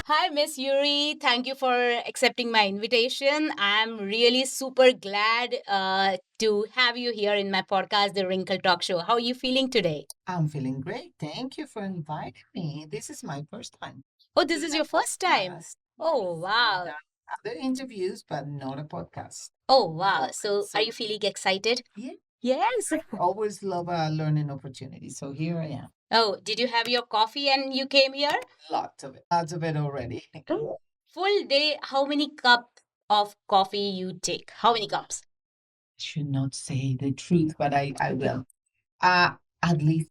Hi, Miss Yury. Thank you for accepting my invitation. I'm really super glad to have you here in my podcast, The Wrinkle Talk Show. How are you feeling today? I'm feeling great. Thank you for inviting me. This is my first time Oh, this doing is a your first time. podcast. Oh, Yes, I've wow. done other interviews, but not a podcast. Oh, wow. So, So, are you feeling excited? yeah, Yes. I always love a learning opportunity. So here I am. Oh, did you have your coffee and you came here? Lots of it already. Oh. Full day, how many cups of coffee you take? How many cups? Should not say the truth, but I will. At least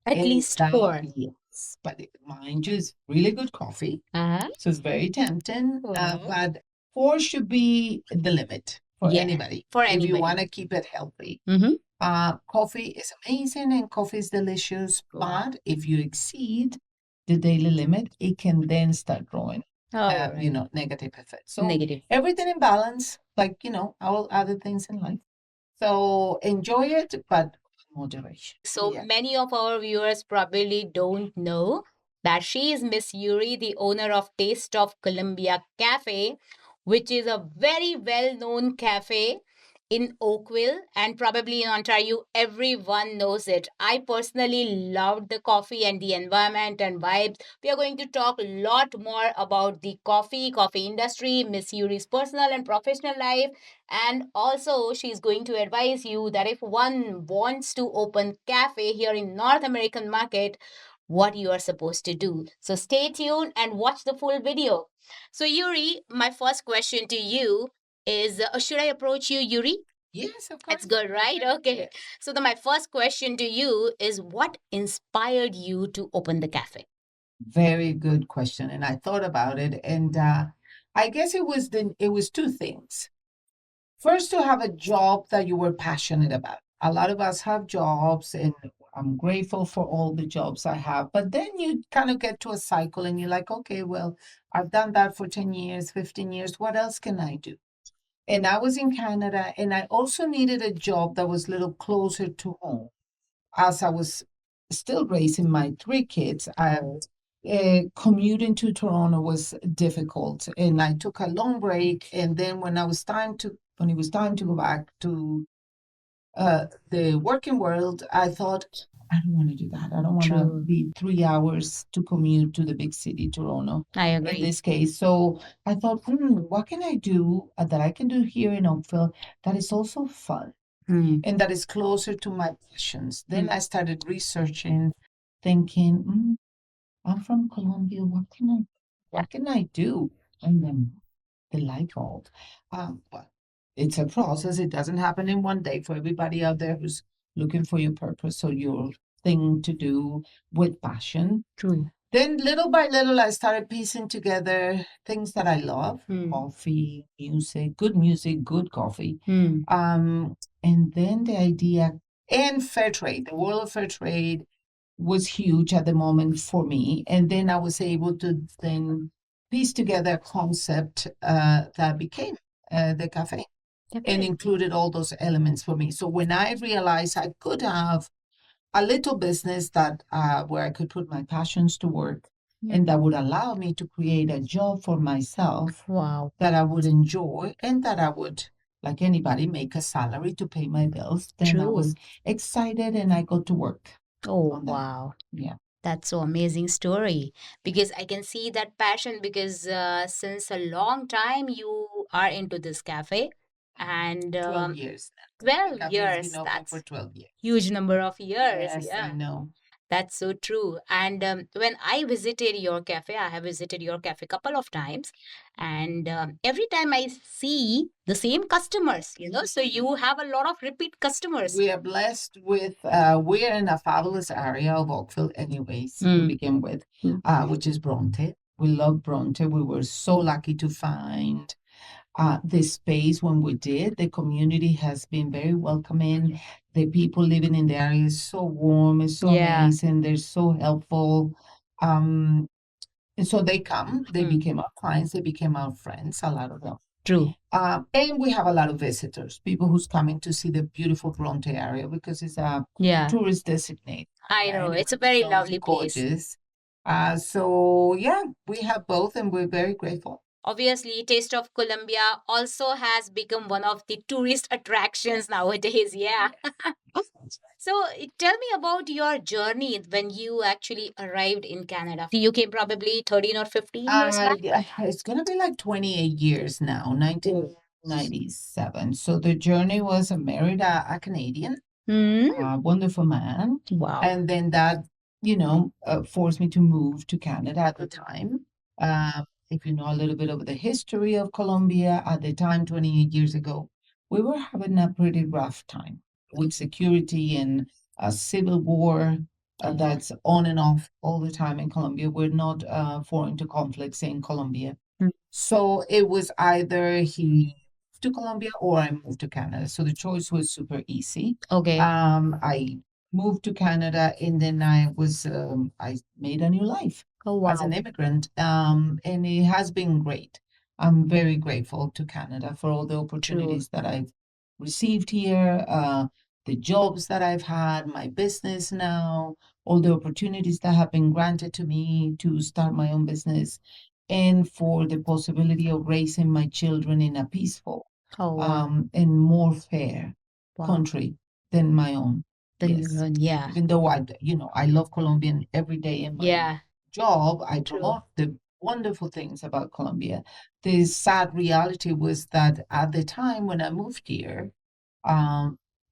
At in least that, four. yes. But mind you, it's really good coffee. Uh-huh. So it's very tempting. Wow. But four should be the limit for Yeah, anybody for if you anybody. want to keep it healthy. Mm-hmm. Coffee is amazing and coffee is delicious, Wow. but if you exceed the daily limit, it can then start growing, All right. negative effects. So Negative. everything in balance, like, all other things in life. So enjoy it, but moderation. So Yeah. many of our viewers probably don't know that she is Miss Yury, the owner of Taste of Columbia Cafe, which is a very well known cafe in Oakville and probably in Ontario. Everyone knows it. I personally loved the coffee and the environment and vibes. We are going to talk a lot more about the coffee industry, Miss Yury's personal and professional life, and also she's going to advise you that if one wants to open cafe here in North American market, what you are supposed to do. So stay tuned and watch the full video. So Yury, my first question to you is should I approach you Yury? Yes, of It's course. good, right? Okay. Yes. So my first question to you is what inspired you to open the cafe? Very good question. And I thought about it, and I guess it was two things. First, to have a job that you were passionate about. A lot of us have jobs, and I'm grateful for all the jobs I have. But then you kind of get to a cycle and you're like, okay, well, I've done that for 10 years, 15 years. What else can I do? And I was in Canada, and I also needed a job that was a little closer to home. As I was still raising my three kids, commuting to Toronto was difficult, and I took a long break. And then when it was time to go back to the working world, I thought, I don't want to do that. I don't want to True. be 3 hours to commute to the big city, Toronto, I in agree. this case. So I thought, what can I do that I can do here in Oakville that is also fun and that is closer to my passions? Then I started researching, thinking, I'm from Colombia. What can I do? And then the light bulb. Well, it's a process. It doesn't happen in one day for everybody out there who's looking for your purpose or your thing to do with passion. True. Then little by little, I started piecing together things that I love: coffee, music, good coffee. And then the idea and fair trade, the world of fair trade was huge at the moment for me. And then I was able to then piece together a concept that became the cafe and included all those elements for me. So when I realized I could have a little business that where I could put my passions to work and that would allow me to create a job for myself Wow. that I would enjoy and that I would, like anybody, make a salary to pay my bills, then I was True. excited and I got to work Oh, on that. wow. Yeah. That's so amazing story because I can see that passion because since a long time you are into this cafe and 12 years. The 12 cafe has years, been open for that's 12 years. huge number of years. Yes, I Yeah. know. That's so true. And when I visited your cafe, I have visited your cafe couple of times, and every time I see the same customers, so you have a lot of repeat customers. We are blessed with, we're in a fabulous area of Oakville, anyways, to Mm. begin with, Mm. which is Bronte. We love Bronte. We were so lucky to find this space when we did. The community has been very welcoming. The people living in the area is so warm, it's so Yeah. amazing. They're so helpful. And so they became our clients, they became our friends, a lot of them. True. And we have a lot of visitors, people who's coming to see the beautiful Bronte area because it's a Yeah. tourist designate. I Right? know. And It's a very so it's lovely place. gorgeous. So yeah, we have both and we're very grateful. Obviously, Taste of Colombia also has become one of the tourist attractions nowadays. Yeah. So tell me about your journey when you actually arrived in Canada. You came probably 13 or 15 years back? Yeah, it's gonna be like 28 years now, 1997. So the journey was I married a Canadian, a wonderful man. Wow. And then that, forced me to move to Canada at the time. If you know a little bit of the history of Colombia, at the time, 28 years ago, we were having a pretty rough time with security and a civil war that's on and off all the time in Colombia. We're not foreign to conflicts in Colombia. So it was either he moved to Colombia or I moved to Canada. So the choice was super easy. Okay. I moved to Canada and then I made a new life Oh, as wow. an immigrant. And it has been great. I'm very grateful to Canada for all the opportunities that I've received here, the jobs that I've had, my business now, all the opportunities that have been granted to me to start my own business, and for the possibility of raising my children in a peaceful Oh, wow. and more fair Wow. country than my own. Then Yes. your own, yeah. Even though I love Colombian every day in my Yeah. job, I True. promote the wonderful things about Colombia. The sad reality was that at the time when I moved here,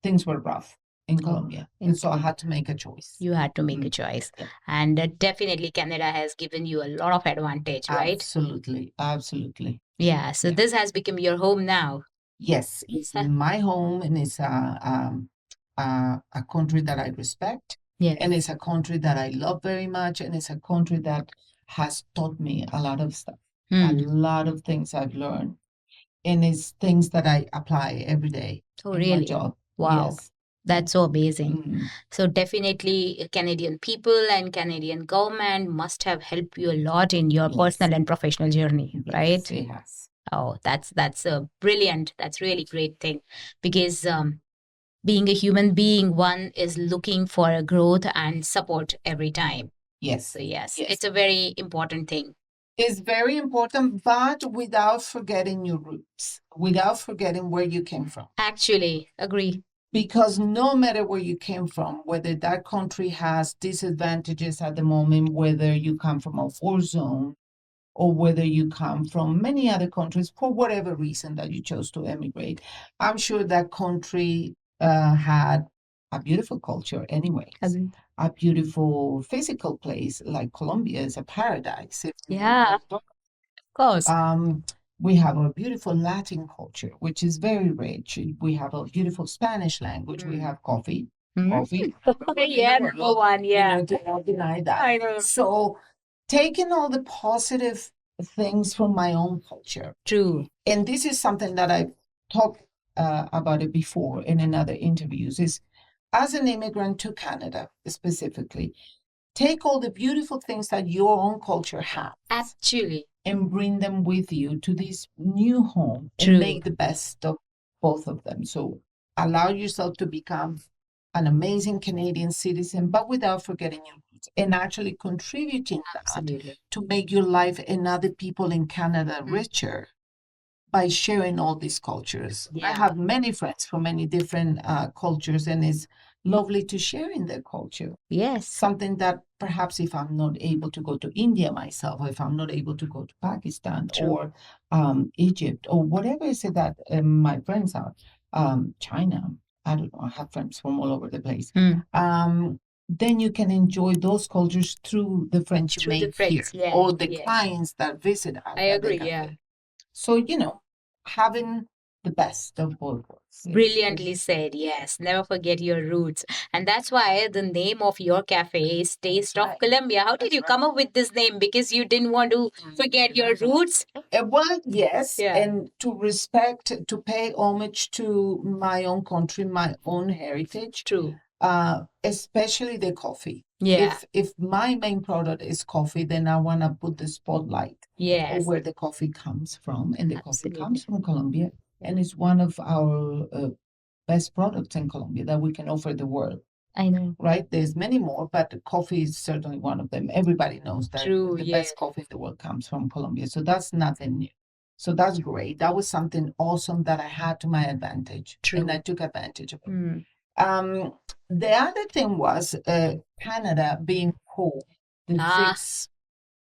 things were rough in Colombia. And so I had to make a choice. You had to make a choice. And definitely Canada has given you a lot of advantage, right? Absolutely. Absolutely. Yeah. So this has become your home now. Yes, it's my home and it's a country that I respect. Yeah. And it's a country that I love very much. And it's a country that has taught me a lot of stuff, a lot of things I've learned. And it's things that I apply every day Oh, in my really? job. Wow. Yes. That's so amazing. Mm. So definitely Canadian people and Canadian government must have helped you a lot in your Yes. personal and professional journey, Yes, right? it has. Oh, that's a brilliant. That's really great thing because being a human being, one is looking for a growth and support every time. Yes. So yes, Yes. it's a very important thing. It's very important, but without forgetting your roots, without forgetting where you came from. Actually, agree. Because no matter where you came from, whether that country has disadvantages at the moment, whether you come from a war zone or whether you come from many other countries for whatever reason that you chose to emigrate, I'm sure that country had a beautiful culture anyways. Agree. A beautiful physical place like Colombia is a paradise. Yeah, of course. We have a beautiful Latin culture, which is very rich. We have a beautiful Spanish language. We have coffee. Coffee. Yeah, number one. Yeah. Do not deny that. I know. So, taking all the positive things from my own culture, True. and this is something that I've talked about it before in other interviews, is as an immigrant to Canada specifically, take all the beautiful things that your own culture has. Actually. And bring them with you to this new home. True. And make the best of both of them. So allow yourself to become an amazing Canadian citizen, but without forgetting your roots and actually contributing that to make your life and other people in Canada richer by sharing all these cultures. Yeah. I have many friends from many different cultures, and it's lovely to share in their culture. Yes. Something that perhaps if I'm not able to go to India myself, or if I'm not able to go to Pakistan or Egypt or whatever is it that my friends are, China, I don't know, I have friends from all over the place. Then you can enjoy those cultures through the friends you make here, or the clients that visit us. I agree, yeah. So, having the best of both worlds. Brilliantly said, yes. Never forget your roots. And that's why the name of your cafe is Taste of Colombia. How did you come up with this name? Because you didn't want to forget your roots? Well, yes. Yeah. And to respect, to pay homage to my own country, my own heritage. True. Especially the coffee. Yeah. If my main product is coffee, then I want to put the spotlight on where the coffee comes from. And the coffee comes from Colombia. And it's one of our best products in Colombia that we can offer the world. I know. Right? There's many more, but coffee is certainly one of them. Everybody knows that True, the yes. best coffee in the world comes from Colombia. So that's nothing new. So that's great. That was something awesome that I had to my advantage. True. And I took advantage of it. Mm. The other thing was Canada being cold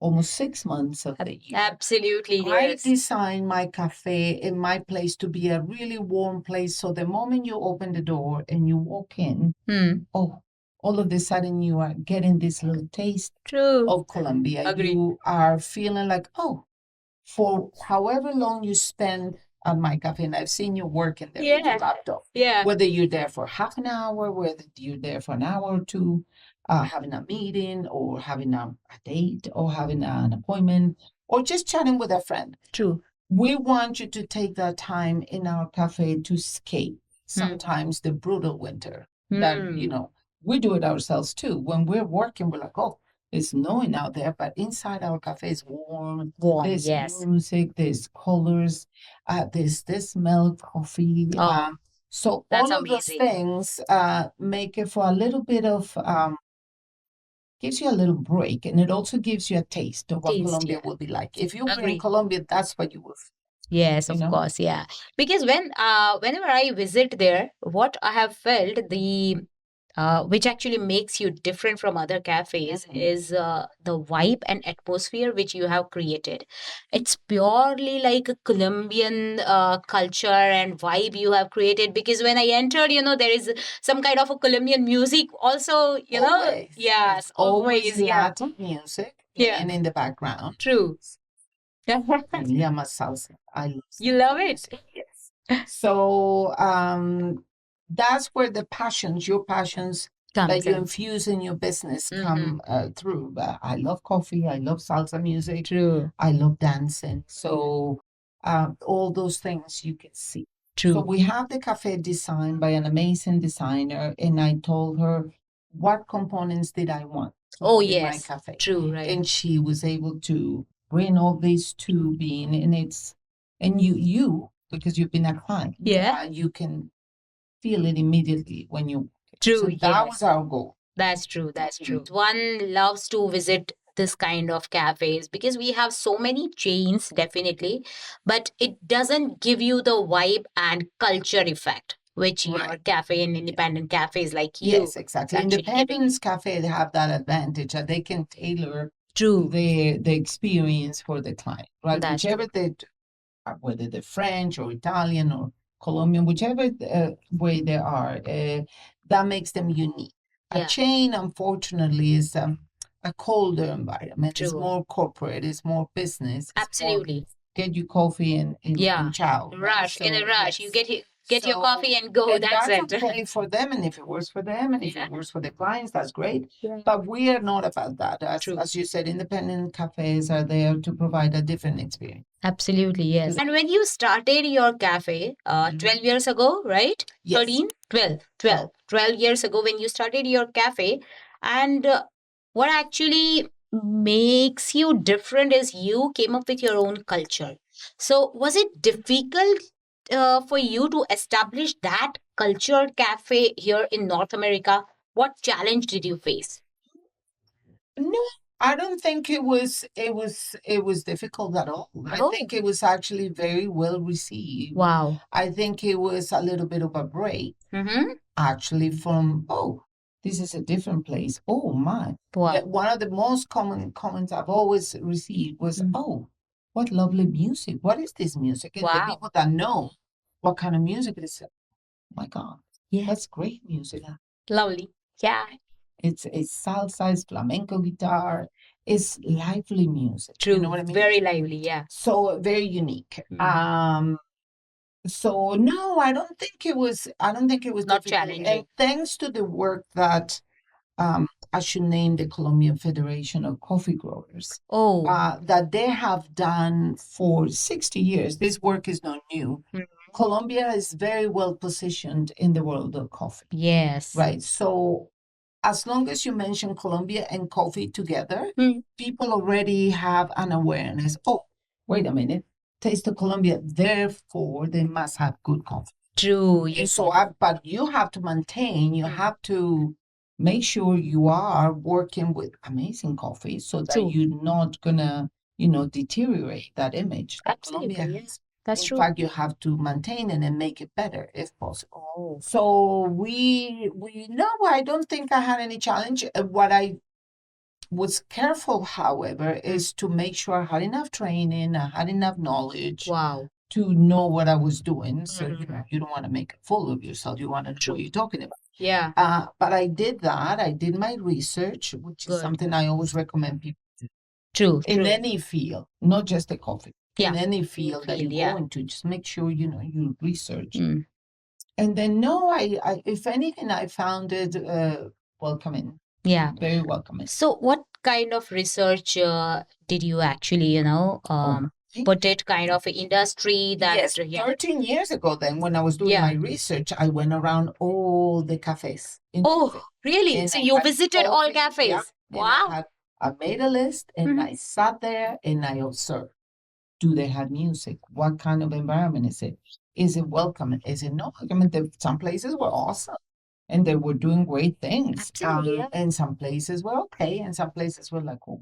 almost 6 months of the year. Absolutely, I yes. designed my cafe in my place to be a really warm place. So the moment you open the door and you walk in, all of a sudden you are getting this little taste True. of Colombia. Agreed. You are feeling like, oh, for however long you spend at my cafe, and I've seen you working there with your laptop. Yeah. Whether you're there for half an hour, whether you're there for an hour or two, having a meeting or having a date or having an appointment or just chatting with a friend. True. We want you to take that time in our cafe to escape sometimes the brutal winter that, we do it ourselves too. When we're working, we're like, oh, it's snowing out there, but inside our cafe is warm. There's yes. music, there's colors, there's this milk, coffee. Oh, so that's all of those amazing. things make it for a little bit of gives you a little break, and it also gives you a taste of what Colombia will be like. If you were in Agree. Colombia, that's what you will feel. Yes, of course, yeah. Because whenever I visit there, what I have felt which actually makes you different from other cafes is the vibe and atmosphere which you have created. It's purely like a Colombian culture and vibe you have created, because when I entered, there is some kind of a Colombian music also, Always. Yes, It's always yeah. Latin music playing in the background. True. Llama salsa. I love You salsa love it? music. Yes. So that's where the passions, your passions that you infuse in your business come through. I love coffee. I love salsa music. True. I love dancing. So all those things you can see. True. So we have the cafe designed by an amazing designer, and I told her what components did I want to Oh, have in my yes. cafe. True, right. And she was able to bring all these to being, and you because you've been a client, you can feel it immediately when you. True, So that was our goal. That's true. That's true. One loves to visit this kind of cafes because we have so many chains, definitely, but it doesn't give you the vibe and culture effect which your cafe and independent cafes like you. Yes, exactly. Independence cafe, they have that advantage that they can tailor True. the experience for the client, right? That's Whichever they, whether they're French or Italian or Colombian, whichever way they are, that makes them unique. A chain, unfortunately, is a colder environment. It's more corporate. It's more business. Absolutely. Get you coffee and ciao. Rush, in a rush. You get your coffee and go. And That's it. okay for them, and if it works for them, and if it works for the clients, that's great. But we are not about that. As you said, independent cafes are there to provide a different experience. Absolutely, yes. And when you started your cafe 12 years ago, right? Yes. 13? 12 years ago when you started your cafe. And what actually makes you different is you came up with your own culture. So was it difficult for you to establish that culture cafe here in North America? What challenge did you face? No, I don't think it was difficult at all. I think it was actually very well received. Wow. I think it was a little bit of a break, actually, from this is a different place. Oh my. Wow. One of the most common comments I've always received was, oh, what lovely music. What is this music? And the people that know what kind of music it is, oh my God, that's great music. Lovely. Yeah. It's salsa, it's flamenco guitar, it's lively music. True. You know what I mean? Very lively, yeah. So very unique. So no, I don't think it was Not difficult. challenging. And thanks to the work that I should name the Colombian Federation of Coffee Growers. That they have done for 60 years. This work is not new. Colombia is very well positioned in the world of coffee. Yes. Right. So as long as you mention Colombia and coffee together, people already have an awareness. Oh, wait a minute. Taste of Colombia, therefore they must have good coffee. True. And so, but you have to maintain, you have to make sure you are working with amazing coffee so that True. you're not gonna, deteriorate that image that Absolutely, Colombia yeah. has. That's In true. fact, you have to maintain it and make it better if possible. Oh. So no, I don't think I had any challenge. What I was careful, however, is to make sure I had enough training, I had enough knowledge Wow. to know what I was doing. So, you don't want to make a fool of yourself. You want to know True. what you're talking about. Yeah. But I did that. I did my research, which is Good. something I always recommend people do True. in True. any field, not just the coffee. Yeah. In any field that you yeah. go into, just make sure you research. Mm. And then no, I if anything, I found it welcoming, Yeah. very welcoming. So what kind of research did you actually, put it kind of industry that Yes, 13 years ago then, when I was doing my research, I went around all the cafes in Oh, Oakville. really? And So I you had visited all coffee, cafes? yeah, and Wow. I made a list and I sat there and I observed. Do they have music? What kind of environment is it? Is it welcoming? Is it not welcoming? Some places were awesome and they were doing great things. Absolutely, yeah. And some places were okay, and some places were like, oh.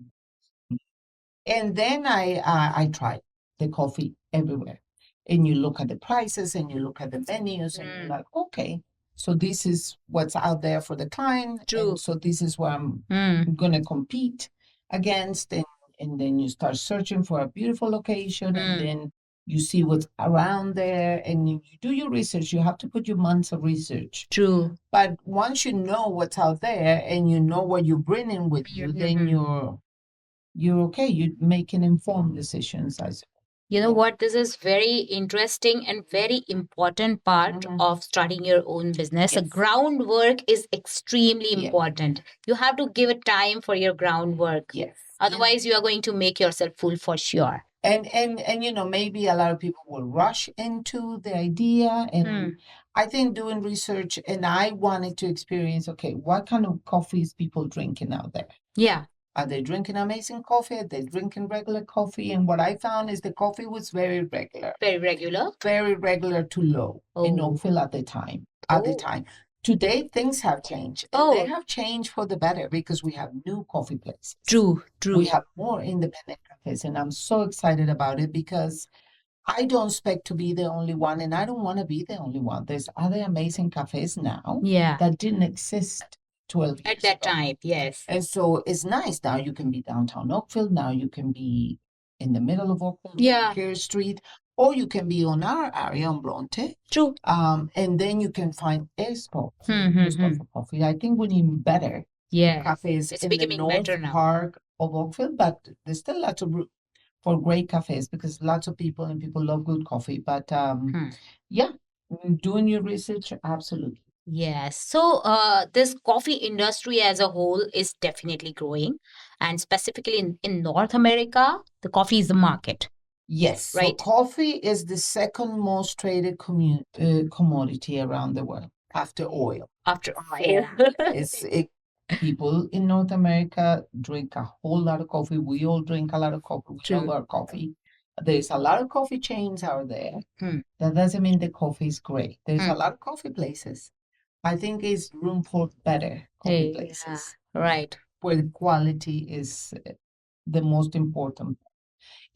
And then I tried the coffee everywhere. And you look at the prices and you look at the menus and you're like, okay, so this is what's out there for the client. True. And so this is what I'm going to compete against. And then you start searching for a beautiful location and then you see what's around there and you do your research. You have to put your months of research. True. But once you know what's out there and you know what you're bringing with you, then you're okay. You're making informed decisions. You know what? This is very interesting and very important part of starting your own business. The Yes. groundwork is extremely Yeah. important. You have to give it time for your groundwork. Yes. Otherwise, you are going to make yourself fool for sure. And maybe a lot of people will rush into the idea. And I think doing research, and I wanted to experience, okay, what kind of coffees people drinking out there? Yeah. Are they drinking amazing coffee? Are they drinking regular coffee? And what I found is the coffee was very regular. Very regular? Very regular to low in Oakville at the time. Today, things have changed. And they have changed for the better because we have new coffee places. True. We have more independent cafes. And I'm so excited about it because I don't expect to be the only one. And I don't want to be the only one. There's other amazing cafes now that didn't exist 12 years At that ago. time, yes. And so it's nice. Now you can be downtown Oakville. Now you can be in the middle of Oakville, Care Street, or you can be on our area on Bronte. True. And then you can find RsK&x for coffee. I think we need better cafes It's in the becoming North better now. Park of Oakville, but there's still lots of room for great cafes because lots of people love good coffee. But yeah, doing your research, absolutely. Yes. So, this coffee industry as a whole is definitely growing. And specifically in North America, the coffee is the market. Yes. Right. So coffee is the second most traded commodity around the world after oil. After oil. People in North America drink a whole lot of coffee. We all drink a lot of coffee. We love our coffee. There's a lot of coffee chains out there. That doesn't mean the coffee is great. There's a lot of coffee places. I think it's room for better coffee places. Right. Where the quality is the most important.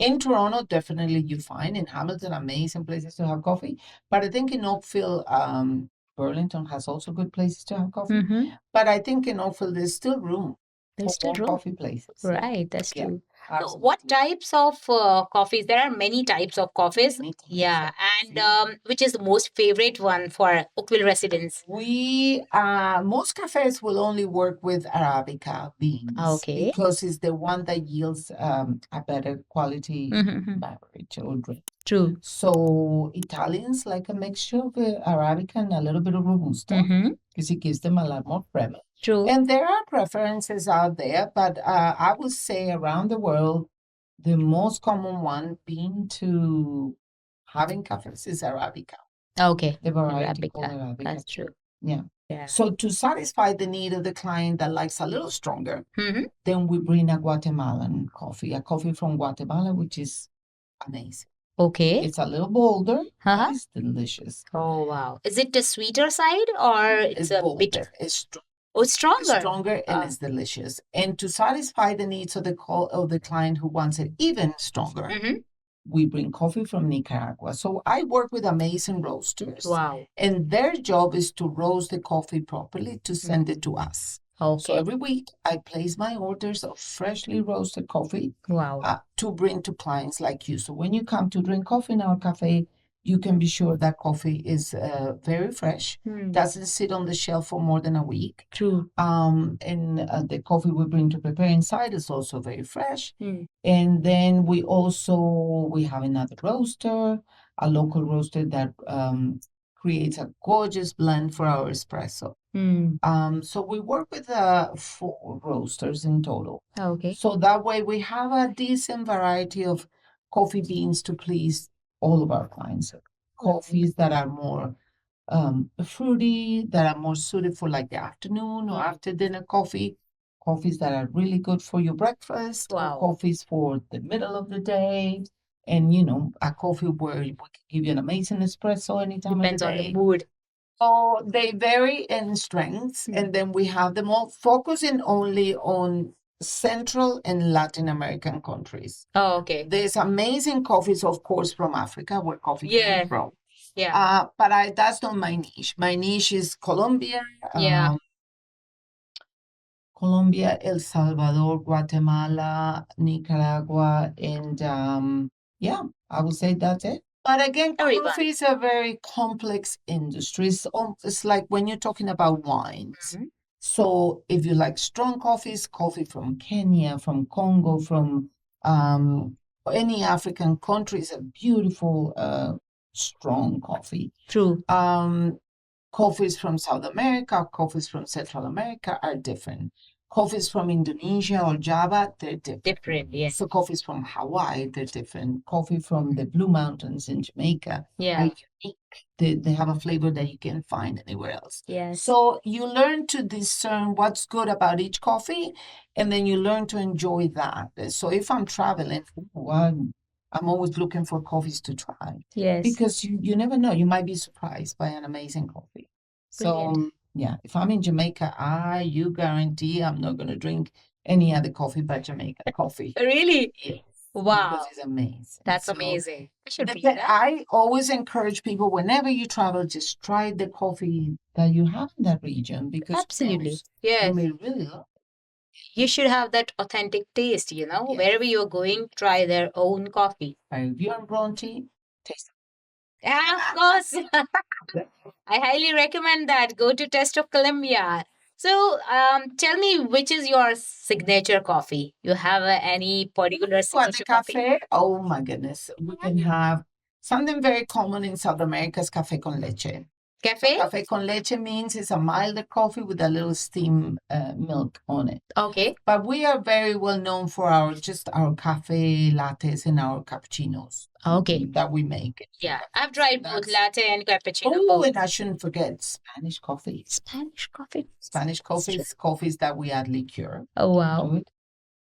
In Toronto, definitely you find. In Hamilton, amazing places to have coffee. But I think in Oakville, Burlington has also good places to have coffee. But I think in Oakville, there's still room for more coffee places. Right, that's true. Absolutely. What types of coffees? There are many types of coffees. And which is the most favorite one for Oakville residents? Most cafes will only work with Arabica beans. Okay. Because it's the one that yields a better quality beverage or drink. True. So Italians like a mixture of Arabica and a little bit of Robusta because it gives them a lot more premium. True. And there are preferences out there, but I would say around the world, the most common one being to having cafes is Arabica. Okay. The variety called Arabica. That's true. Yeah. So to satisfy the need of the client that likes a little stronger, then we bring a Guatemalan coffee, a coffee from Guatemala, which is amazing. Okay. It's a little bolder, but it's delicious. Oh, wow. Is it the sweeter side or it's a bolder. bitter? It's strong. Oh, stronger. Stronger, and it's delicious. And to satisfy the needs of the client who wants it even stronger, we bring coffee from Nicaragua. So I work with amazing roasters. Wow. And their job is to roast the coffee properly to send it to us. Okay. So every week I place my orders of freshly roasted coffee. Wow. To bring to clients like you. So when you come to drink coffee in our cafe, you can be sure that coffee is very fresh, doesn't sit on the shelf for more than a week. True. And the coffee we bring to prepare inside is also very fresh. And then we have another roaster, a local roaster that creates a gorgeous blend for our espresso. So we work with 4 roasters in total. Okay. So that way we have a decent variety of coffee beans to please all of our clients. Coffees that are more fruity, that are more suited for like the afternoon or after dinner coffee. Coffees that are really good for your breakfast. Wow. Or coffees for the middle of the day. And, a coffee where we can give you an amazing espresso anytime Depends of the on day. the mood. So they vary in strengths, and then we have them all focusing only on Central and Latin American countries. Oh, okay. There's amazing coffees, of course, from Africa, where coffee came from. Yeah. But that's not my niche. My niche is Colombia. Yeah. Colombia, El Salvador, Guatemala, Nicaragua, and I would say that's it. But again, coffee is a very complex industry. It's like when you're talking about wines. So if you like strong coffees, coffee from Kenya, from Congo, from any African country is a beautiful, strong coffee. True. Coffees from South America, coffees from Central America are different. Coffees from Indonesia or Java, they're different. Different, yes. So coffees from Hawaii, they're different. Coffee from the Blue Mountains in Jamaica are unique. They have a flavor that you can't find anywhere else. Yes. So you learn to discern what's good about each coffee, and then you learn to enjoy that. So if I'm traveling, I'm always looking for coffees to try. Yes. Because you never know. You might be surprised by an amazing coffee. Brilliant. So, if I'm in Jamaica, you guarantee I'm not going to drink any other coffee but Jamaican coffee. Really? Yes. Wow. Because it's amazing. That's So, amazing. I should be that. I always encourage people, whenever you travel, just try the coffee that you have in that region. Because Absolutely. you Yes. may really love it. You should have that authentic taste, Wherever you're going, try their own coffee. If you're in Bronte, taste Yeah, of course. I highly recommend that. Go to Taste of Colombia. So, tell me, which is your signature coffee? You have any particular At the signature coffee? cafe, oh my goodness, we can have something very common in South America is café con leche. Cafe? Café con leche means it's a milder coffee with a little steam milk on it. Okay. But we are very well known for our cafe lattes and our cappuccinos. Okay. That we make. Yeah, I've tried both latte and cappuccino. Oh, both. and I shouldn't forget Spanish coffee. Spanish coffee? Spanish coffee is coffees that we add liqueur. Oh, wow. to it.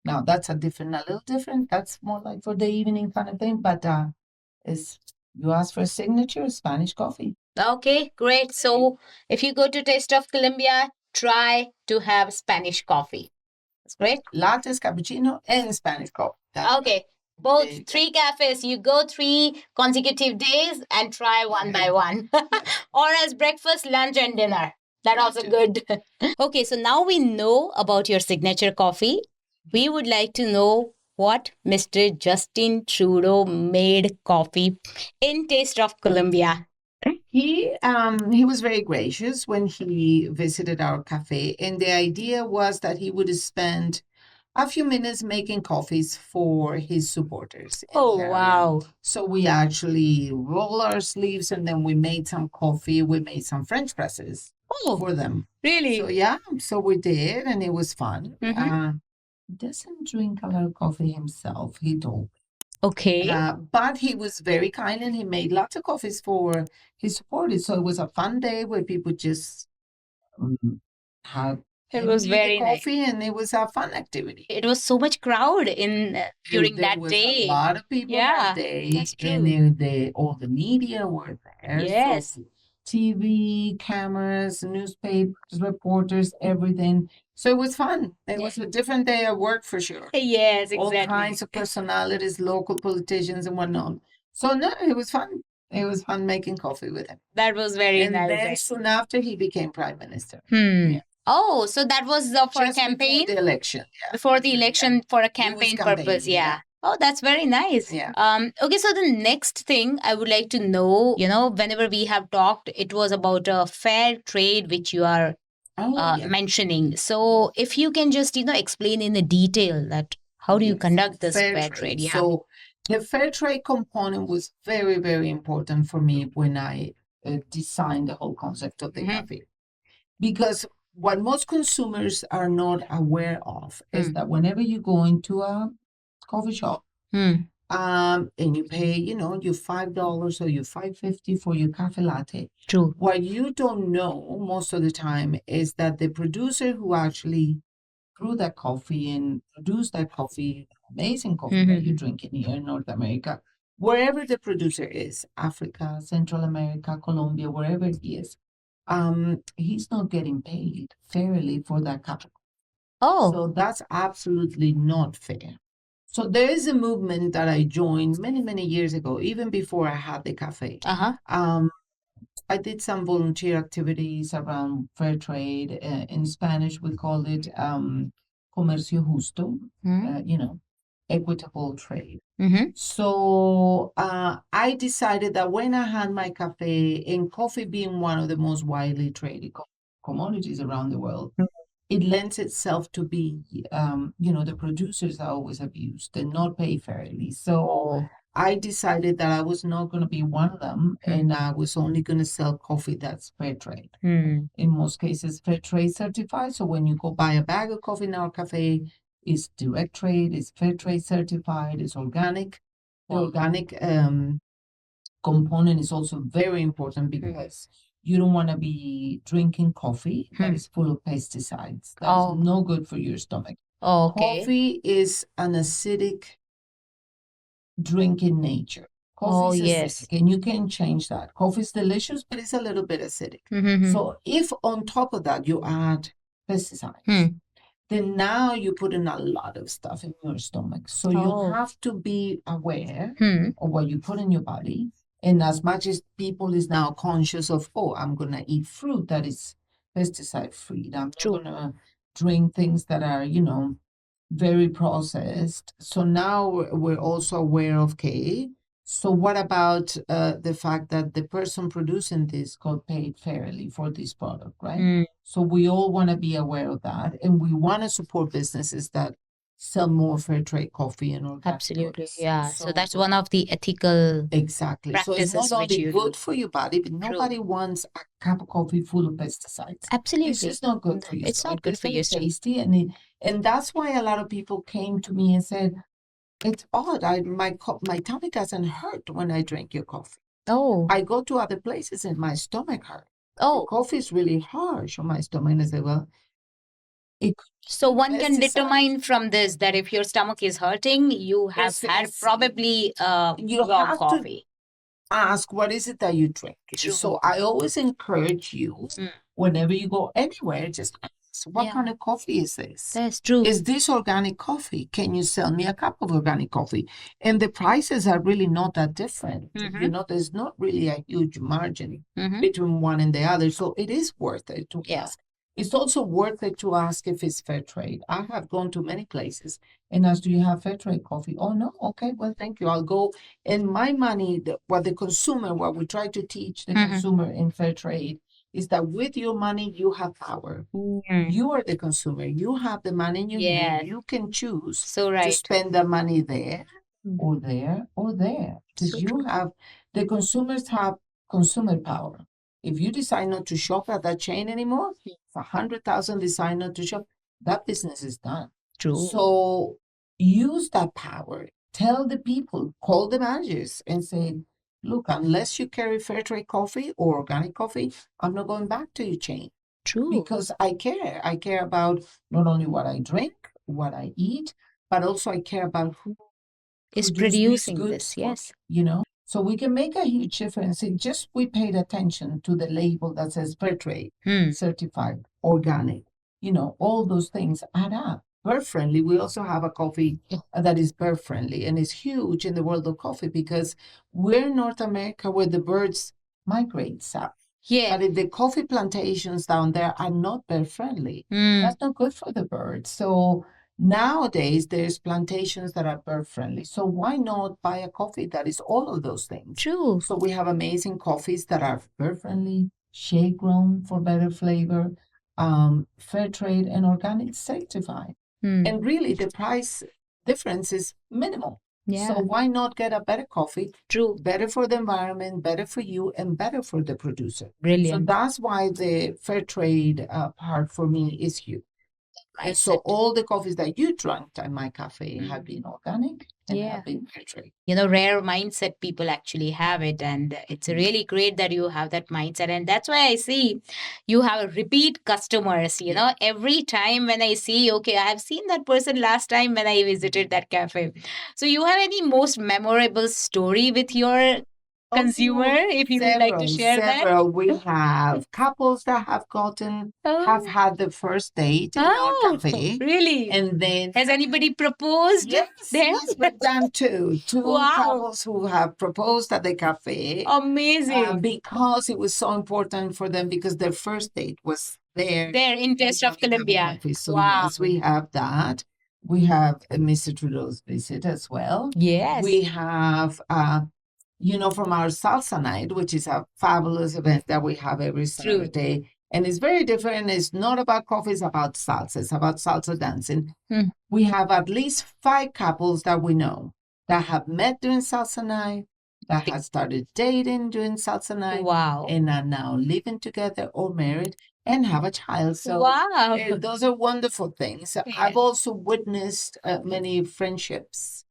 Now that's a little different. That's more like for the evening kind of thing. But you ask for a signature Spanish coffee. Okay, great. So if you go to Taste of Colombia, try to have Spanish coffee. That's great. Lattes, cappuccino, and Spanish coffee. Okay. Both 3 cafes. You go 3 consecutive days and try one by one. Or as breakfast, lunch, and dinner. That also good. Okay, so now we know about your signature coffee. We would like to know what Mr. Justin Trudeau made coffee in Taste of Colombia. He was very gracious when he visited our cafe, and the idea was that he would spend a few minutes making coffees for his supporters. Oh, wow. So we actually roll our sleeves, and then we made some coffee. We made some French presses for them. Really? So we did, and it was fun. He doesn't drink a lot of coffee himself, he told me. Okay. But he was very kind, and he made lots of coffees for his supporters. So it was a fun day where people just had It was very nice. coffee, and it was a fun activity. It was so much crowd during There that was day. a lot of people that day, that's true. and all the media were there. Yes. So TV, cameras, newspapers, reporters, everything. So it was fun. It was a different day at work for sure. Yes, All exactly. kinds of personalities, local politicians and whatnot. So no, it was fun. It was fun making coffee with him. That was very And nice. then soon after he became prime minister. Hmm. Yeah. Oh, so that was for a Just campaign? before the election. Yeah. Before the election for a He was campaign purpose, campaigning, yeah. Oh, that's very nice. Yeah. Okay, so the next thing I would like to know, whenever we have talked, it was about a fair trade which you are Yeah. mentioning. So if you can just, explain in the detail that how do you Yes. conduct this Fair fair trade. trade? Yeah. So the fair trade component was very, very important for me when I designed the whole concept of the cafe. Because what most consumers are not aware of is that whenever you go into a coffee shop, and you pay, your $5 or your $5.50 for your cafe latte. True. What you don't know most of the time is that the producer who actually grew that coffee and produced that coffee, amazing coffee that you're drinking here in North America, wherever the producer is, Africa, Central America, Colombia, wherever he is, he's not getting paid fairly for that cup. Oh. So that's absolutely not fair. So there is a movement that I joined many, many years ago, even before I had the cafe. I did some volunteer activities around fair trade. In Spanish, we call it comercio justo, equitable trade. So I decided that when I had my cafe, and coffee being one of the most widely traded commodities around the world, it lends itself to be, the producers are always abused and not paid fairly. So I decided that I was not going to be one of them, and I was only going to sell coffee that's fair trade. In most cases, fair trade certified. So when you go buy a bag of coffee in our cafe, it's direct trade, it's fair trade certified, it's organic. The organic component is also very important because you don't want to be drinking coffee that is full of pesticides. That's no good for your stomach. Coffee is an acidic drink in nature. Coffee is acidic, and you can change that. Coffee is delicious, but it's a little bit acidic. So if on top of that you add pesticides, then now you put in a lot of stuff in your stomach. So you have to be aware of what you put in your body. And as much as people is now conscious of, I'm going to eat fruit that is pesticide free. I'm not going to drink things that are, very processed. So now we're also aware of, so what about the fact that the person producing this got paid fairly for this product, right? So we all want to be aware of that, and we want to support businesses that sell more fair trade coffee and organic Absolutely, goods. yeah. So that's one of the ethical Exactly. So it's practices not which only you good do. for your body, but nobody wants a cup of coffee full of pesticides. Absolutely. It's just not good for you. It's not good for your stomach. Tasty, and that's why a lot of people came to me and said, "It's odd. My tummy doesn't hurt when I drink your coffee. I go to other places and my stomach hurts. Your coffee is really harsh on my stomach." And I said, "Well, so one can determine from this that if your stomach is hurting, you have had probably wrong coffee. Ask what is it that you drink." So I always encourage you, whenever you go anywhere, just ask, what kind of coffee is this? That's true. Is this organic coffee? Can you sell me a cup of organic coffee? And the prices are really not that different. There's not really a huge margin between one and the other. So it is worth it to ask. It's also worth it to ask if it's fair trade. I have gone to many places and asked, "Do you have fair trade coffee?" "Oh, no." "Okay, well, thank you. I'll go." And my money, what we try to teach the consumer in fair trade is that with your money, you have power. You are the consumer. You have the money in your hand. You can choose to spend the money there or there or there. Because the consumers have consumer power. If you decide not to shop at that chain anymore, if 100,000 decide not to shop, that business is done. True. So use that power. Tell the people, call the managers and say, "Look, unless you carry fair trade coffee or organic coffee, I'm not going back to your chain." True. Because I care. I care about not only what I drink, what I eat, but also I care about who is producing this. Yes. So we can make a huge difference in just we paid attention to the label that says fair trade, certified, organic. All those things add up. Bird friendly. We also have a coffee that is bird friendly and is huge in the world of coffee because we're in North America where the birds migrate south. Yeah. But if the coffee plantations down there are not bird friendly, that's not good for the birds. So nowadays there's plantations that are bird friendly. So why not buy a coffee that is all of those things? True. So we have amazing coffees that are bird friendly, shade grown for better flavor, fair trade and organic certified. And really the price difference is minimal. Yeah. So why not get a better coffee? True. Better for the environment, better for you, and better for the producer. Brilliant. So that's why the fair trade part for me is huge. And so all the coffees that you drank at my cafe have been organic and have been fair trade. Rare mindset people actually have it. And it's really great that you have that mindset. And that's why I see you have repeat customers, every time when I see, okay, I have seen that person last time when I visited that cafe. So you have any most memorable story with your consumer, if you would like to share several. We have couples that have had the first date in our cafe. Really? And then has anybody proposed? Yes, we've done two couples who have proposed at the cafe. Amazing. Because it was so important for them because their first date was there in Taste of Colombia. So yes, we have that. We have Mr. Trudeau's visit as well. Yes. We have from our salsa night, which is a fabulous event that we have every Saturday. True. And it's very different. It's not about coffee, it's about salsa. It's about salsa dancing. We have at least 5 couples that we know that have met during salsa night, that have started dating during salsa night. Wow. And are now living together or married and have a child. So those are wonderful things. Yeah. I've also witnessed many friendships.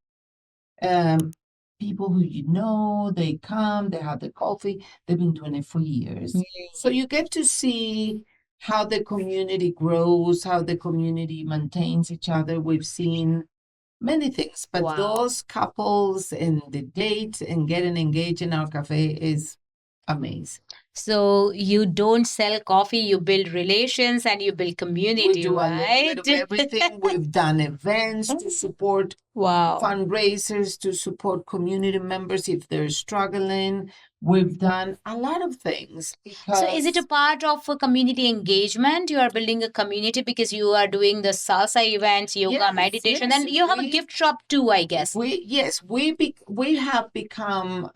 People who they come, they have the coffee, they've been doing it for years. So you get to see how the community grows, how the community maintains each other. We've seen many things, but those couples and the dates and getting engaged in our cafe is amazing. So you don't sell coffee, you build relations and you build community, we do right? A little bit of everything. We've done events to support fundraisers, to support community members if they're struggling. We've done a lot of things. So is it a part of a community engagement? You are building a community because you are doing the salsa events, yoga, meditation, and you have a gift shop too, I guess. We have become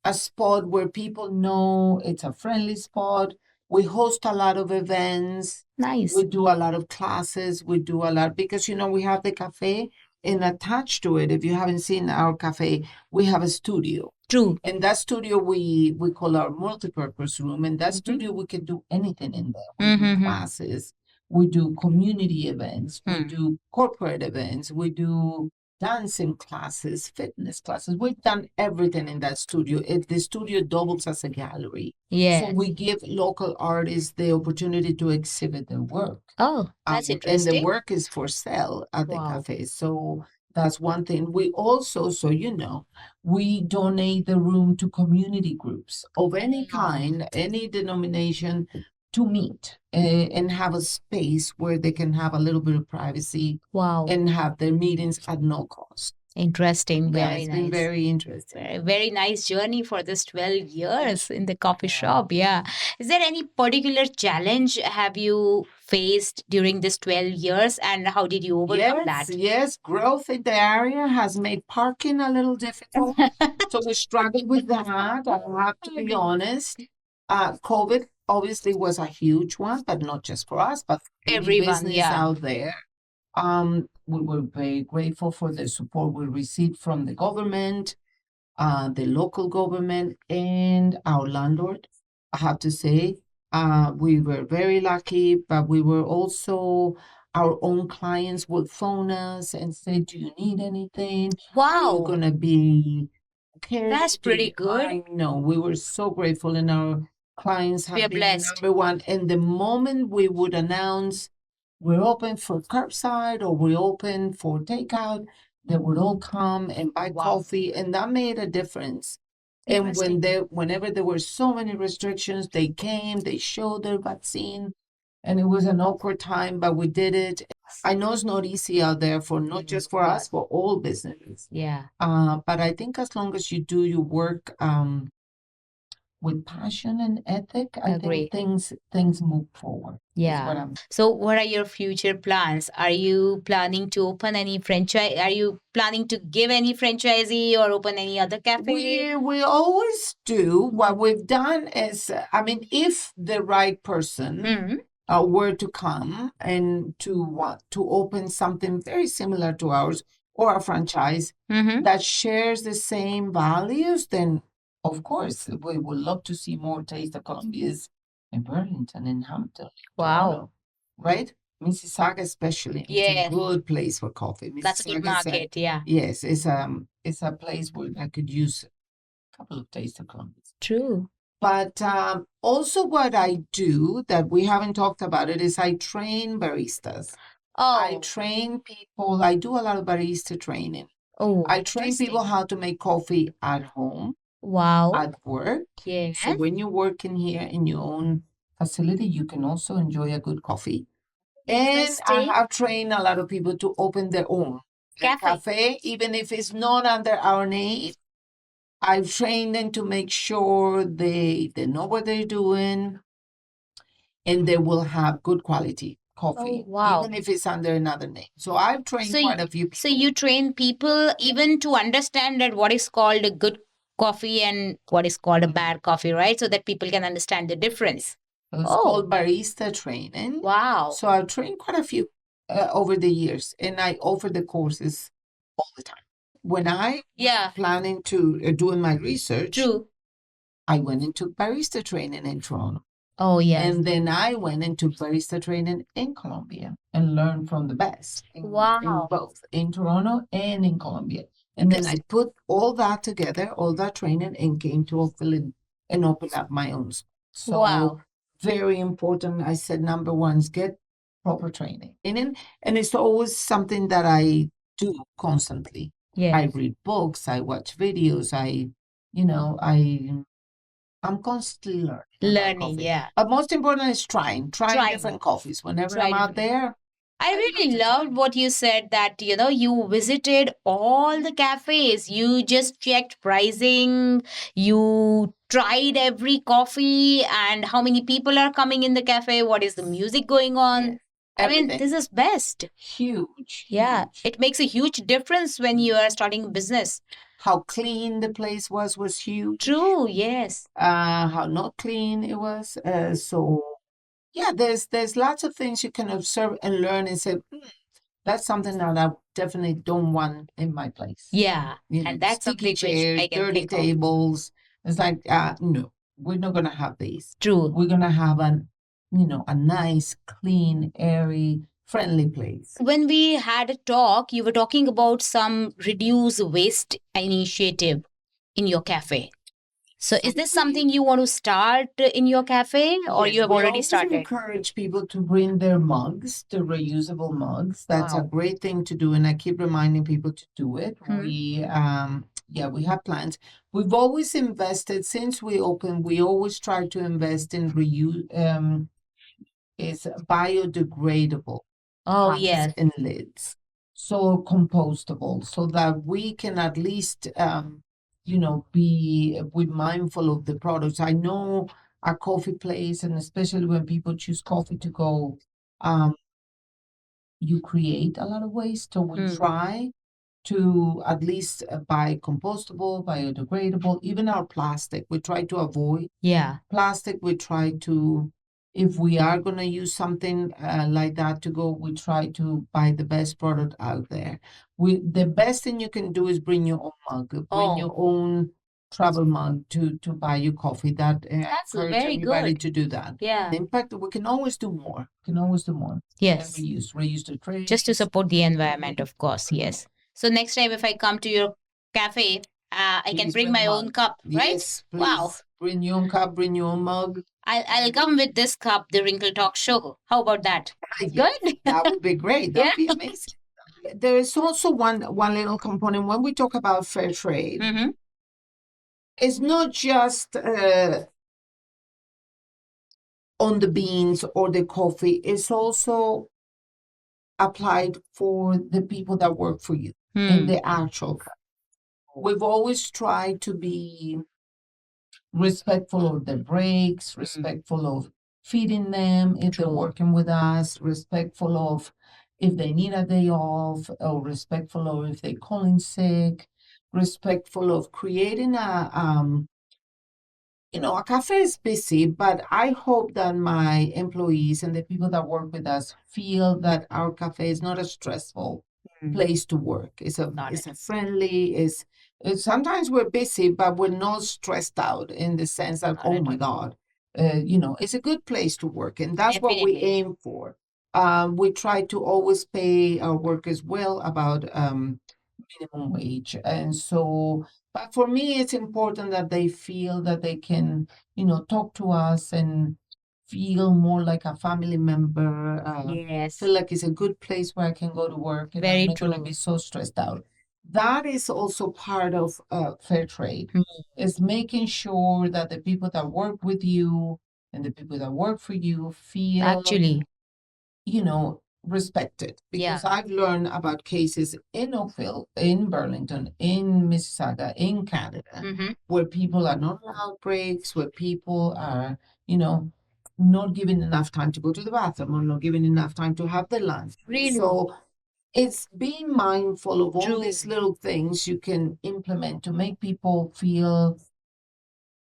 a spot where people know it's a friendly spot. We host a lot of events. Nice. We do a lot of classes. We do a lot because, we have the cafe and attached to it. If you haven't seen our cafe, we have a studio. True. And that studio we call our multipurpose room. And that studio, we can do anything in there. We do classes. We do community events. We do corporate events. We do dancing classes, fitness classes. We've done everything in that studio. The studio doubles as a gallery. Yeah. So we give local artists the opportunity to exhibit their work. Oh, that's interesting. And the work is for sale at the cafe. So that's one thing. We also, we donate the room to community groups of any kind, any denomination, to meet and have a space where they can have a little bit of privacy and have their meetings at no cost. Interesting. Very nice. Been very interesting. Very nice journey for this 12 years in the coffee shop. Yeah. Is there any particular challenge have you faced during this 12 years and how did you overcome that? Yes. Growth in the area has made parking a little difficult. So we struggled with that. I have to be honest. COVID obviously was a huge one, but not just for us, but for everyone business out there. We were very grateful for the support we received from the government, the local government, and our landlord. I have to say, we were very lucky, but we were also, our own clients would phone us and say, do you need anything? Wow. Are you going to be okay? That's pretty good. I know. We were so grateful, and our clients have been blessed. Number one. And the moment we would announce we're open for curbside or we're open for takeout, they would all come and buy coffee, and that made a difference. And whenever there were so many restrictions, they came, they showed their vaccine, and it was an awkward time, but we did it. I know it's not easy out there for not just for us, for all businesses. Yeah. But I think as long as you do your work with passion and ethic, I think things move forward. Yeah. So what are your future plans? Are you planning to open any franchise? Are you planning to give any franchisee or open any other cafe? We always do. What we've done is, I mean, if the right person were to come and to want to open something very similar to ours or a franchise that shares the same values, then of course we would love to see more Taste of Colombia's in Burlington, in Hampton, Toronto, right? Mississauga especially. It's a good place for coffee. That's a good market, yeah. Yes, it's a place where I could use a couple of Taste of Columbia. True. But also what I do that we haven't talked about it is I train baristas. I train people. I do a lot of barista training. I train people how to make coffee at home. Wow. At work. Yes. So when you're working here in your own facility, you can also enjoy a good coffee. And I have trained a lot of people to open their own cafe, even if it's not under our name. I've trained them to make sure they know what they're doing and they will have good quality coffee, even if it's under another name. So I've trained quite a few people. So you train people even to understand that what is called a good coffee and what is called a bad coffee, right? So that people can understand the difference. It's called barista training. Wow. So I've trained quite a few over the years, and I offer the courses all the time. When I was planning to doing my research, I went into barista training in Toronto. Oh, yes. And then I went into barista training in Colombia and learned from the best. In both, in Toronto and in Colombia. And then I put all that together, all that training, and came to Oakville and opened up my own. So very important. I said, number one is get proper training. And it's always something that I do constantly. Yes. I read books, I watch videos, I'm constantly learning. Yeah. But most important is trying different coffees. Whenever I'm out there, I really loved what you said that, you visited all the cafes. You just checked pricing. You tried every coffee and how many people are coming in the cafe. What is the music going on? Yes. I mean, this is best. Huge. Yeah. It makes a huge difference when you are starting a business. How clean the place was huge. True, yes. How not clean it was. So yeah, there's lots of things you can observe and learn and say, that's something that I definitely don't want in my place. Yeah, and that's sticky chairs, dirty tables. It's like, no, we're not gonna have these. True. We're gonna have a nice, clean, airy, friendly place. When we had a talk, you were talking about some reduce waste initiative in your cafe. So is this something you want to start in your cafe or you have already started? We encourage people to bring their mugs, the reusable mugs. That's a great thing to do. And I keep reminding people to do it. We have plans. We've always invested, since we opened, we always try to invest in reuse, is biodegradable. Oh, yes. And lids. So compostable, so that we can at least, be mindful of the products. I know a coffee place, and especially when people choose coffee to go, you create a lot of waste. So we try to at least buy compostable, biodegradable, even our plastic. We try to avoid plastic. We try to, if we are going to use something like that to go, we try to buy the best product out there. The best thing you can do is bring your own mug, bring your own travel mug to buy your coffee. That's encourage everybody to do that. Yeah. In fact, we can always do more. Yes. And reuse the trays. Just to support the environment, of course. Yes. So next time if I come to your cafe, I can bring my own cup, right? Yes, please. Wow. Bring your own cup, bring your own mug. I'll come with this cup, the Rinkal Talk Show. How about that? Good? That would be great. That would be amazing. There is also one little component when we talk about fair trade. it's not just on the beans or the coffee, it's also applied for the people that work for you in the actual. We've always tried to be respectful of their breaks, respectful of feeding them if they're working with us, respectful of if they need a day off, or respectful of if they're calling sick, respectful of creating a cafe is busy, but I hope that my employees and the people that work with us feel that our cafe is not a stressful place to work. It's a friendly, sometimes we're busy, but we're not stressed out in the sense that, oh my God, it's a good place to work. And that's what we aim for. We try to always pay our workers well about minimum wage. And so, but for me, it's important that they feel that they can, talk to us and feel more like a family member. Yes. Feel like it's a good place where I can go to work and Very I'm not going to true. be so stressed out. That is also part of fair trade, is making sure that the people that work with you and the people that work for you feel Actually, respected. yeah. Because I've learned about cases in Oakville, in Burlington, in Mississauga, in Canada, where people are not allowed breaks, where people are, not given enough time to go to the bathroom or not given enough time to have their lunch. Really? So it's being mindful of all True. these little things you can implement to make people feel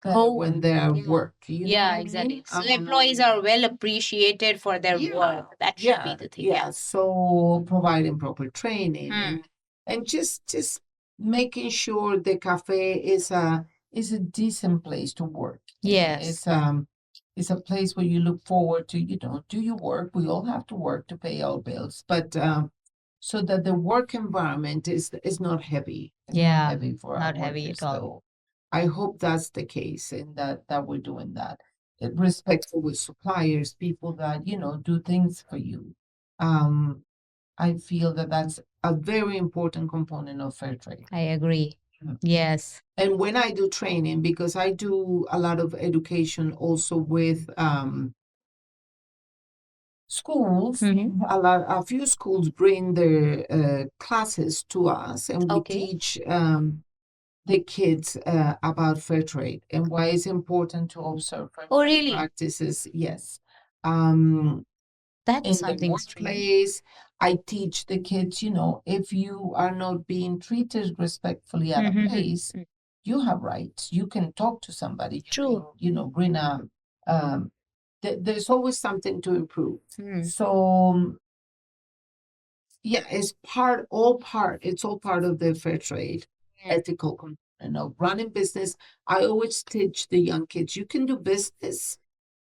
better Home. when they're at Yeah. work. You know Yeah, what I exactly. mean? So employees are well appreciated for their work. That should be the thing. Yeah. So providing proper training Hmm. and just making sure the cafe is a decent place to work. Yes. It's a place where you look forward to, do you work? We all have to work to pay our bills, but so that the work environment is not heavy. It's not Yeah. heavy for our Not heavy workers. at all. So I hope that's the case and that we're doing that. Respectful with suppliers, people that, do things for you. I feel that that's a very important component of fair trade. I agree. Mhm. Yes. And when I do training, because I do a lot of education also with schools, a few schools bring their classes to us, and we Okay. teach the kids about fair trade and why it's important to observe fair Oh, trade really? practices. Yes. In That's the something strange. workplace, I teach the kids, if you are not being treated respectfully at a place, you have rights. You can talk to somebody. True. Bring um, there's always something to improve. Hmm. So yeah, it's all part of the fair trade, ethical component of running business. I always teach the young kids, you can do business,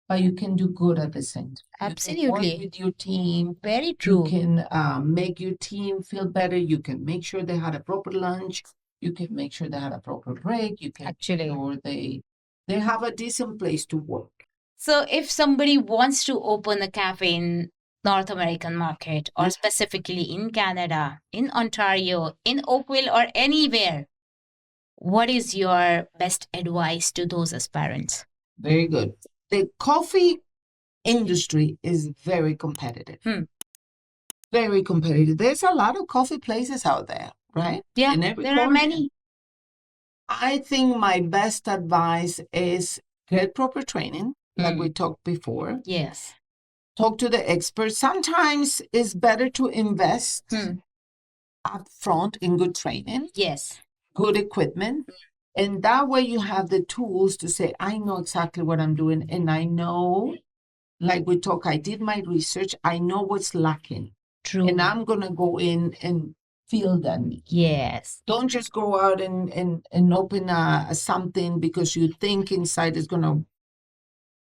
but you can do good at the same time. You can work Absolutely. with your team. Very You true. can make your team feel better. You can make sure they had a proper lunch. You can make sure they had a proper break. You can make Actually. sure they have a decent place to work. So if somebody wants to open a cafe in North American market or specifically in Canada, in Ontario, in Oakville or anywhere, what is your best advice to those aspirants? Very good. The coffee industry is very competitive. Very competitive. There's a lot of coffee places out there, right? Yeah, In every there are corner. many. I think my best advice is get proper training, like we talked before. Yes. Talk to the experts. Sometimes it's better to invest up front in good training, Yes. good equipment. And that way you have the tools to say, I know exactly what I'm doing. And I know, like we talk, I did my research. I know what's lacking. True. And I'm going to go in and fill that need. Yes. Don't just go out and open something because you think inside is going to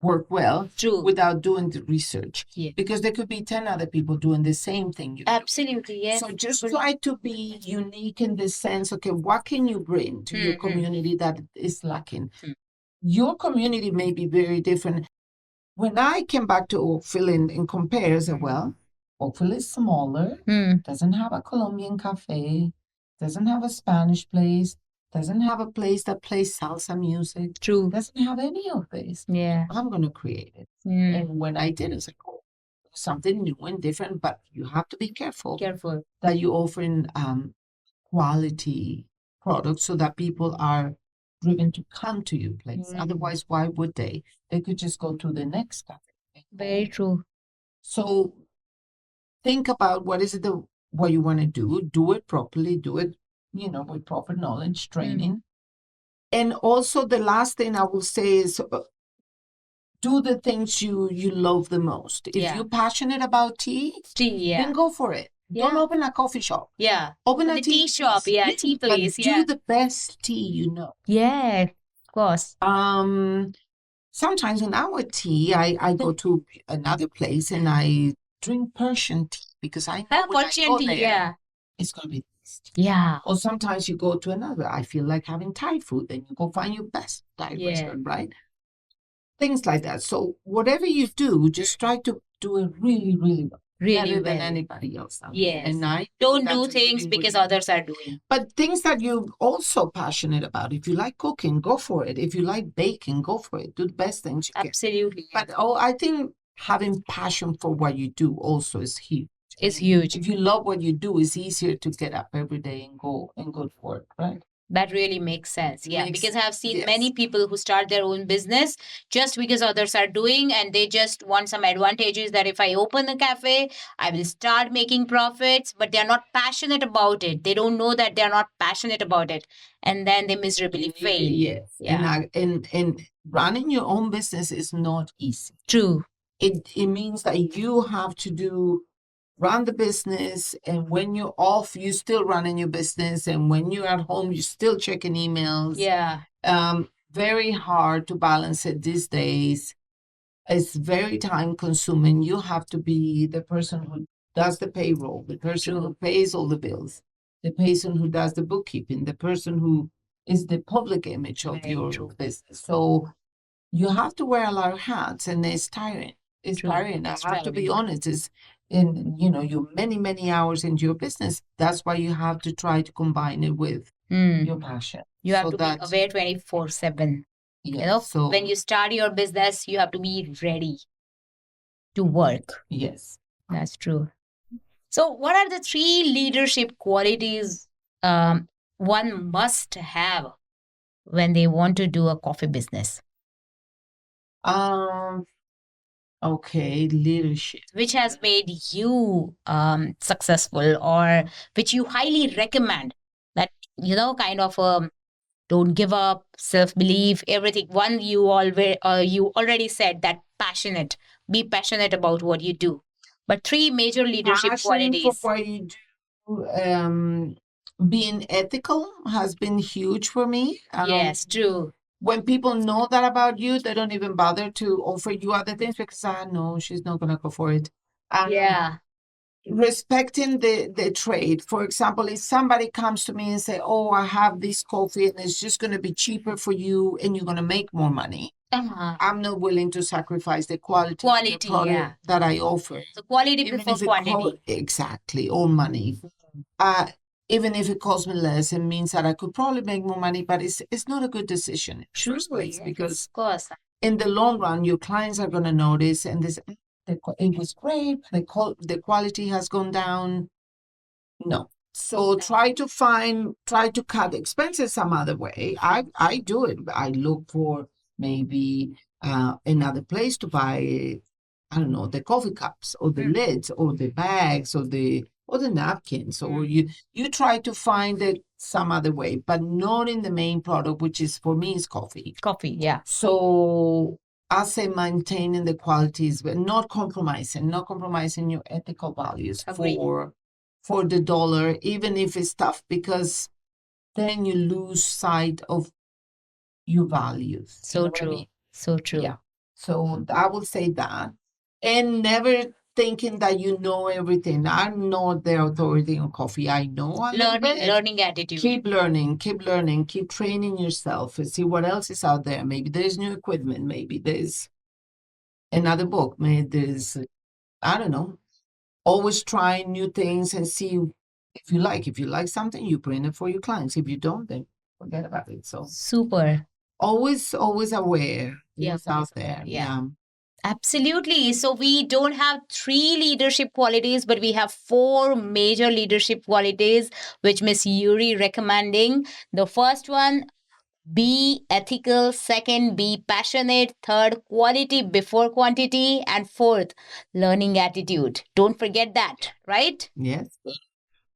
work well. True. Without doing the research. Yeah. Because there could be 10 other people doing the same thing you do. Absolutely, yes. So just try to be unique in the sense, okay, what can you bring to your community that is lacking? Your community may be very different. When I came back to Oakville and compare, I said, well, Oakville is smaller, doesn't have a Colombian cafe, doesn't have a Spanish place, doesn't have a place that plays salsa music. True. Doesn't have any of this. Yeah. I'm going to create it. And when I did, it's like, oh, something new and different, but you have to be careful. Careful. That you offering quality products so that people are driven to come to your place. Otherwise, why would they? They could just go to the next cafe. Very true. So think about what is it what you want to do it properly, do it, with proper knowledge, training. And also the last thing I will say is do the things you love the most. If you're passionate about tea, then go for it. Don't open a coffee shop. Open a tea shop. Tea place. But do the best tea you know. Yeah, of course. Sometimes when I want tea, I go to another place and I drink Persian tea because I know when I go there, it's going to be tasty. Yeah. Or sometimes you go to another. I feel like having Thai food, then you go find your best Thai restaurant, right? Things like that. So whatever you do, just try to do it really, really well. Better than anybody else out there. And I don't do things because others are doing. But things that you're also passionate about. If you like cooking, go for it. If you like baking, go for it. Do the best things you can. Absolutely. But I think having passion for what you do also is huge. It's huge. If you love what you do, it's easier to get up every day and go for it, right? That really makes sense. Because I've seen many people who start their own business just because others are doing, and they just want some advantages that if I open a cafe, I will start making profits, but they're not passionate about it. They don't know that they're not passionate about it. And then they miserably fail. Yes. Yeah. And running your own business is not easy. True. It means that you have to run the business, and when you're off, you're still running your business, and when you're at home, you're still checking emails. Very hard to balance it these days. It's very time consuming. You have to be the person who does the payroll, the person who pays all the bills, the person who does the bookkeeping, the person who is the public image of your business. So you have to wear a lot of hats, and it's tiring. It's tiring. I have to be honest. It's you're many hours into your business. That's why you have to try to combine it with your passion. You have to be aware 24/7. So when you start your business, you have to be ready to work. Yes. That's true. So what are the 3 leadership qualities one must have when they want to do a coffee business? Okay, leadership. Which has made you successful, or which you highly recommend, that, kind of don't give up, self-belief, everything. One, you already said that be passionate about what you do. But 3 major leadership qualities. For what you do, being ethical has been huge for me. Yes, true. When people know that about you, they don't even bother to offer you other things because no, she's not going to go for it. Respecting the trade. For example, if somebody comes to me and say, oh, I have this coffee and it's just going to be cheaper for you and you're going to make more money. I'm not willing to sacrifice the quality of the product that I offer. So quality before quantity. Exactly, or money. Even if it costs me less, it means that I could probably make more money, but it's not a good decision in the first place, because in the long run, your clients are going to notice, and it was great, the quality has gone down. No. So try to cut expenses some other way. I do it. I look for maybe another place to buy, I don't know, the coffee cups or the lids or the bags or the napkins, or you try to find it some other way, but not in the main product, which is, for me, is coffee. So I say maintaining the qualities, but not compromising your ethical values for the dollar, even if it's tough, because then you lose sight of your values. So true. So true. Yeah. So I will say that, and never thinking that you know everything. I'm not the authority on coffee. I know learning attitude. Keep learning, keep training yourself and see what else is out there. Maybe there's new equipment. Maybe there's another book. Maybe there's, I don't know. Always trying new things and see if you like. If you like something, you bring it for your clients. If you don't, then forget about it. So super. Always aware. Yeah. What's out there. Yeah. Absolutely. So we don't have 3 leadership qualities, but we have 4 major leadership qualities, which Miss Yury recommending. The first one, be ethical. Second, be passionate. Third, quality before quantity. And fourth, learning attitude. Don't forget that, right? Yes.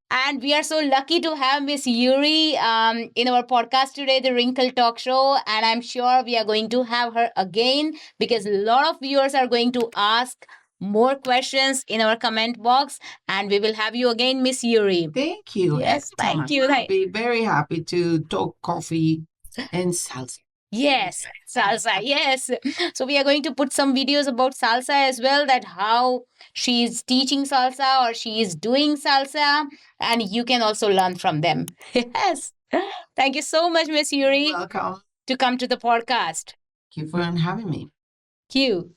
And we are so lucky to have Miss Yury in our podcast today, the Rinkal Talk Show. And I'm sure we are going to have her again because a lot of viewers are going to ask more questions in our comment box. And we will have you again, Miss Yury. Thank you. Yes, Anytime. thank you. I'll be very happy to talk coffee and salsa. Yes, salsa. Yes. So we are going to put some videos about salsa as well, that how she's teaching salsa or she is doing salsa, and you can also learn from them. Yes. Thank you so much, Miss Yury, Welcome. to come to the podcast. Thank you for having me. Thank you.